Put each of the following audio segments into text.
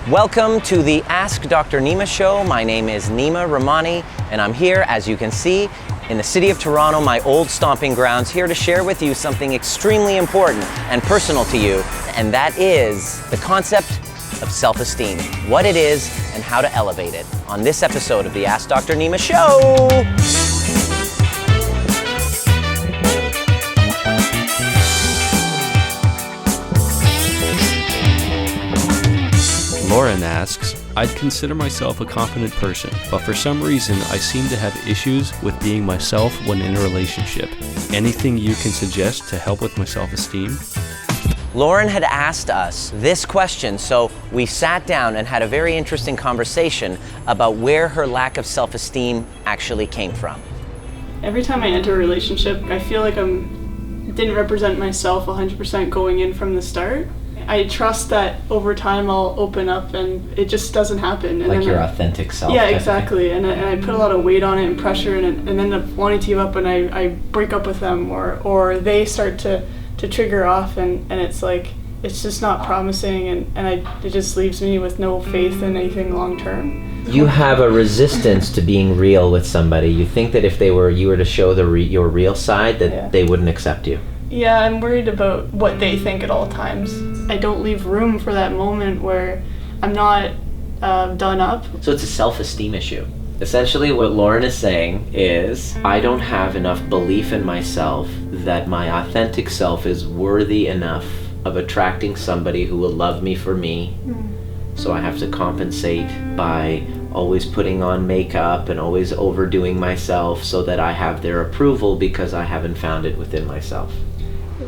Welcome to the Ask Dr. Nima show. My name is Nima Rahmany, and I'm here, as you can see, in the city of Toronto, my old stomping grounds, here to share with you something extremely important and personal to you, and that is the concept of self-esteem, what it is and how to elevate it, on this episode of the Ask Dr. Nima show. Lauren asks, I'd consider myself a confident person, but for some reason I seem to have issues with being myself when in a relationship. Anything you can suggest to help with my self-esteem? Lauren had asked us this question, so we sat down and had a very interesting conversation about where her lack of self-esteem actually came from. Every time I enter a relationship, I feel like I didn't represent myself 100% going in from the start. I trust that over time I'll open up and it just doesn't happen. And like your authentic self. Yeah, exactly. And I put a lot of weight on it and pressure and end up wanting to give up, and I break up with them or they start to trigger off and it's like, it's just not promising and it just leaves me with no faith in anything long term. You have a resistance to being real with somebody. You think that if you were to show your real side, that they wouldn't accept you. Yeah, I'm worried about what they think at all times. I don't leave room for that moment where I'm not done up. So it's a self-esteem issue. Essentially what Lauren is saying is, I don't have enough belief in myself that my authentic self is worthy enough of attracting somebody who will love me for me. So I have to compensate by always putting on makeup and always overdoing myself so that I have their approval because I haven't found it within myself.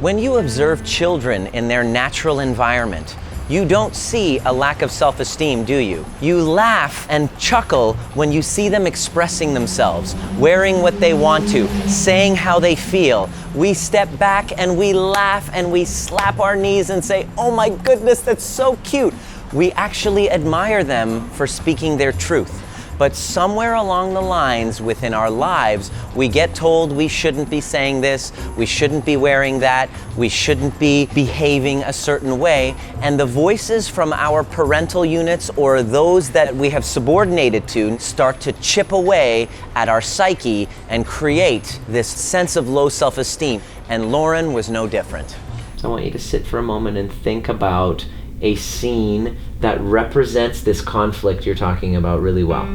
When you observe children in their natural environment, you don't see a lack of self-esteem, do you? You laugh and chuckle when you see them expressing themselves, wearing what they want to, saying how they feel. We step back and we laugh and we slap our knees and say, oh my goodness, that's so cute. We actually admire them for speaking their truth. But somewhere along the lines within our lives, we get told we shouldn't be saying this, we shouldn't be wearing that, we shouldn't be behaving a certain way, and the voices from our parental units or those that we have subordinated to start to chip away at our psyche and create this sense of low self-esteem. And Lauren was no different. So I want you to sit for a moment and think about a scene that represents this conflict you're talking about really well.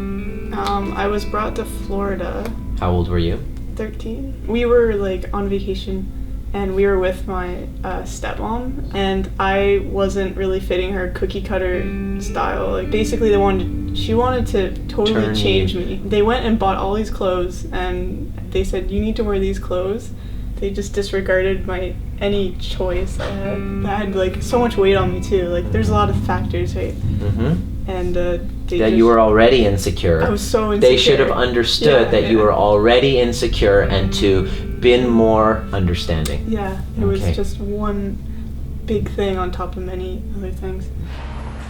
I was brought to Florida. How old were you? 13. We were like on vacation and we were with my stepmom, and I wasn't really fitting her cookie cutter style. Like basically she wanted to totally change me. They went and bought all these clothes and they said, you need to wear these clothes. They just disregarded any choice I had. That had like so much weight on me too. Like there's a lot of factors, right? And you were already insecure. I was so insecure. They should have understood that you were already insecure and to been more understanding. Yeah, it was just one big thing on top of many other things.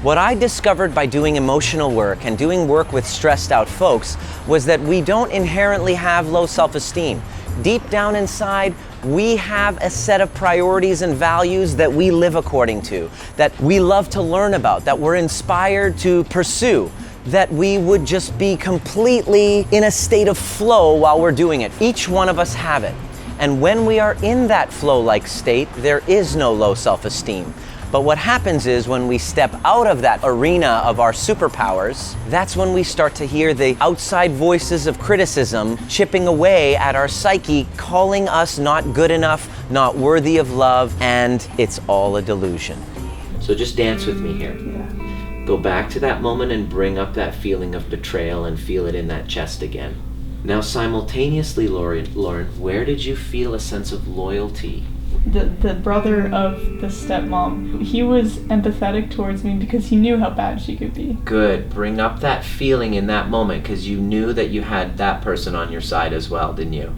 What I discovered by doing emotional work and doing work with stressed out folks was that we don't inherently have low self-esteem. Deep down inside, we have a set of priorities and values that we live according to, that we love to learn about, that we're inspired to pursue, that we would just be completely in a state of flow while we're doing it. Each one of us have it. And when we are in that flow-like state, there is no low self-esteem. But what happens is when we step out of that arena of our superpowers, that's when we start to hear the outside voices of criticism chipping away at our psyche, calling us not good enough, not worthy of love, and it's all a delusion. So just dance with me here. Yeah. Go back to that moment and bring up that feeling of betrayal and feel it in that chest again. Now simultaneously, Lauren, where did you feel a sense of loyalty? The brother of the stepmom, he was empathetic towards me because he knew how bad she could be. Good. Bring up that feeling in that moment because you knew that you had that person on your side as well, didn't you?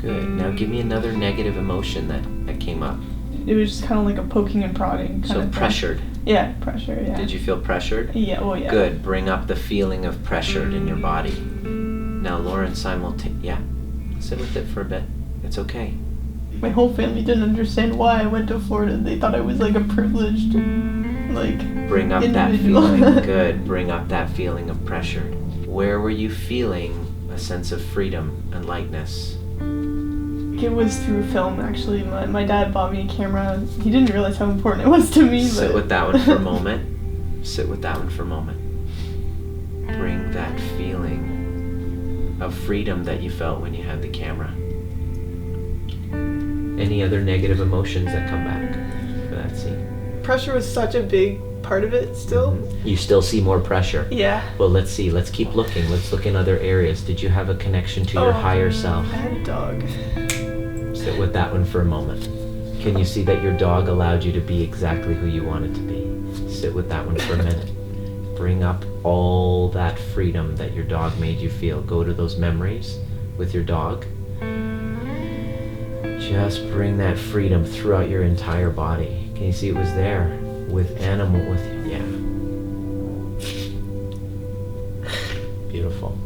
Good. Now give me another negative emotion that came up. It was just kind of like a poking and prodding kind of pressured. Yeah, pressure, yeah. Did you feel pressured? Yeah, oh yeah. Good. Bring up the feeling of pressured in your body. Now Lauren, sit with it for a bit. It's okay. My whole family didn't understand why I went to Florida. They thought I was like a privileged like Bring up that individual. feeling. Good. Bring up that feeling of pressure. Where were you feeling a sense of freedom and lightness? It was through film, actually. My dad bought me a camera. He didn't realize how important it was to me. Sit with that one for a moment. Sit with that one for a moment. Bring that feeling of freedom that you felt when you had the camera. Any other negative emotions that come back for that scene? Pressure was such a big part of it still. You still see more pressure? Yeah. Well, let's see. Let's keep looking. Let's look in other areas. Did you have a connection to your higher self? I had a dog. Sit with that one for a moment. Can you see that your dog allowed you to be exactly who you wanted to be? Sit with that one for a minute. Bring up all that freedom that your dog made you feel. Go to those memories with your dog. Just bring that freedom throughout your entire body. Can you see it was there? With animal, yeah. Beautiful.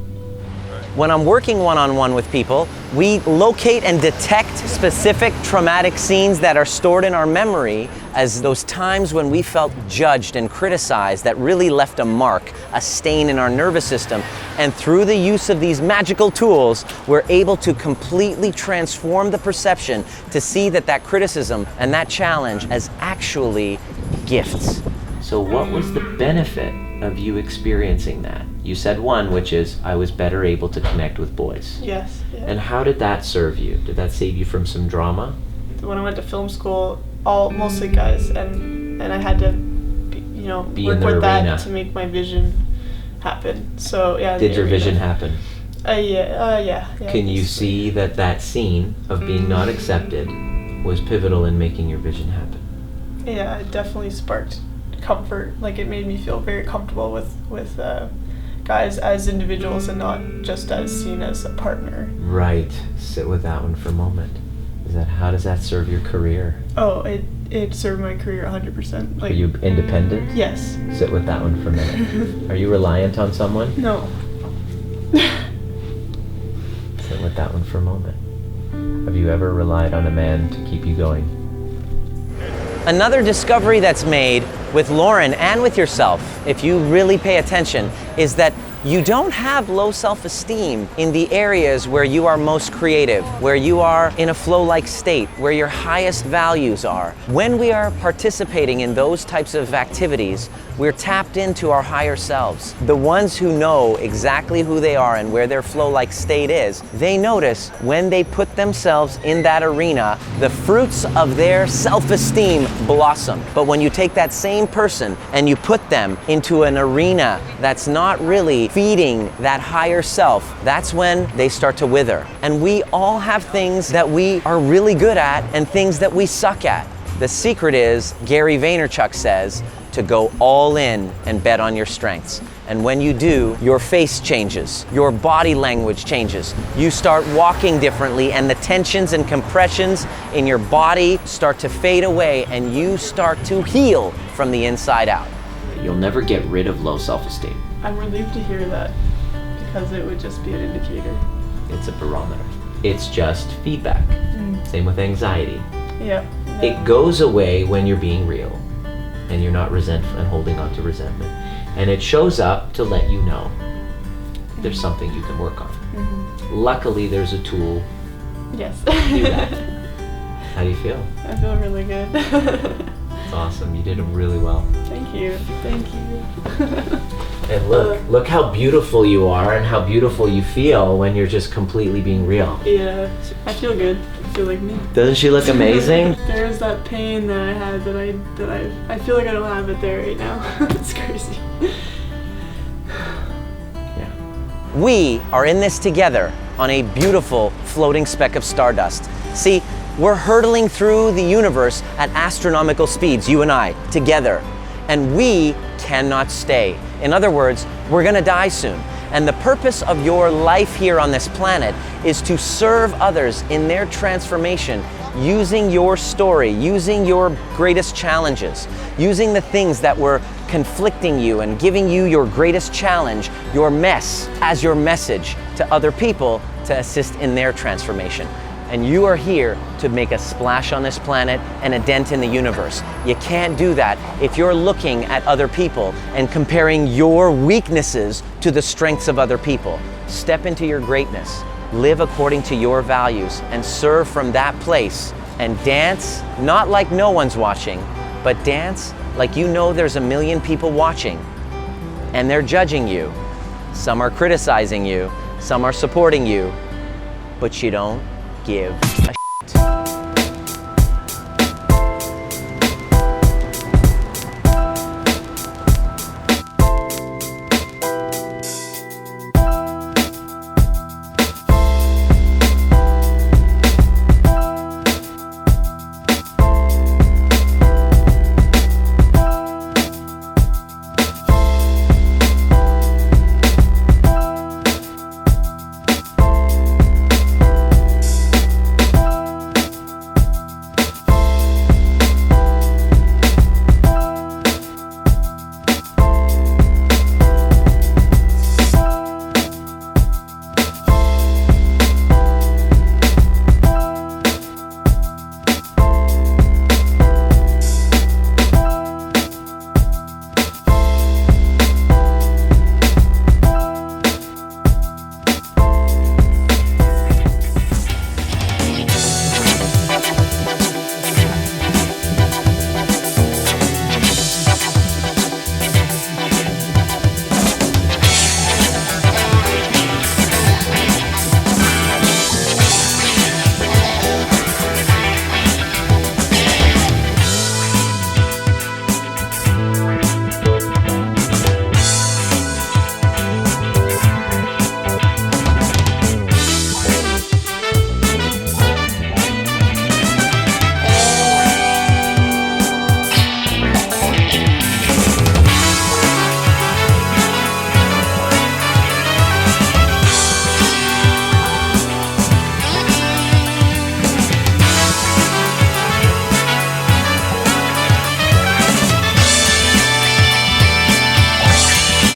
When I'm working one-on-one with people, we locate and detect specific traumatic scenes that are stored in our memory as those times when we felt judged and criticized that really left a mark, a stain in our nervous system. And through the use of these magical tools, we're able to completely transform the perception to see that that criticism and that challenge as actually gifts. So what was the benefit of you experiencing that? You said one, which is, I was better able to connect with boys. Yes. Yeah. And how did that serve you? Did that save you from some drama? When I went to film school, mostly guys, and I had to, Be work in the with arena. that to make my vision happen. So yeah. Did your vision happen? Yeah. Can you see that scene of being not accepted was pivotal in making your vision happen? Yeah, it definitely sparked comfort. Like, it made me feel very comfortable with guys as individuals and not just as seen as a partner. Right. Sit with that one for a moment. How does that serve your career? Oh, it served my career 100%. Are you independent? Yes. Sit with that one for a minute. Are you reliant on someone? No. Sit with that one for a moment. Have you ever relied on a man to keep you going? Another discovery that's made with Lauren and with yourself, if you really pay attention, is that you don't have low self-esteem in the areas where you are most creative, where you are in a flow-like state, where your highest values are. When we are participating in those types of activities, we're tapped into our higher selves. The ones who know exactly who they are and where their flow-like state is, they notice when they put themselves in that arena, the fruits of their self-esteem blossom. But when you take that same person and you put them into an arena that's not really feeding that higher self, that's when they start to wither. And we all have things that we are really good at and things that we suck at. The secret is, Gary Vaynerchuk says, to go all in and bet on your strengths. And when you do, your face changes, your body language changes. You start walking differently, and the tensions and compressions in your body start to fade away, and you start to heal from the inside out. You'll never get rid of low self-esteem. I'm relieved to hear that, because it would just be an indicator. It's a barometer. It's just feedback. Same with anxiety. Yeah. It goes away when you're being real and you're not resentful and holding on to resentment. And it shows up to let you know there's something you can work on. Luckily, there's a tool Yes. to do that. How do you feel? I feel really good. It's awesome. You did it really well. Thank you. Thank you. And look how beautiful you are and how beautiful you feel when you're just completely being real. Yeah. I feel good. I feel like me. Doesn't she look amazing? There's that pain that I had that I feel like I don't have it there right now. It's crazy. Yeah. We are in this together on a beautiful floating speck of stardust. See, we're hurtling through the universe at astronomical speeds, you and I, together. And we cannot stay. In other words, we're gonna die soon. And the purpose of your life here on this planet is to serve others in their transformation using your story, using your greatest challenges, using the things that were conflicting you and giving you your greatest challenge, your mess, as your message to other people to assist in their transformation. And you are here to make a splash on this planet and a dent in the universe. You can't do that if you're looking at other people and comparing your weaknesses to the strengths of other people. Step into your greatness, live according to your values, and serve from that place. And dance, not like no one's watching, but dance like you know there's a million people watching. And they're judging you. Some are criticizing you, some are supporting you, but you don't give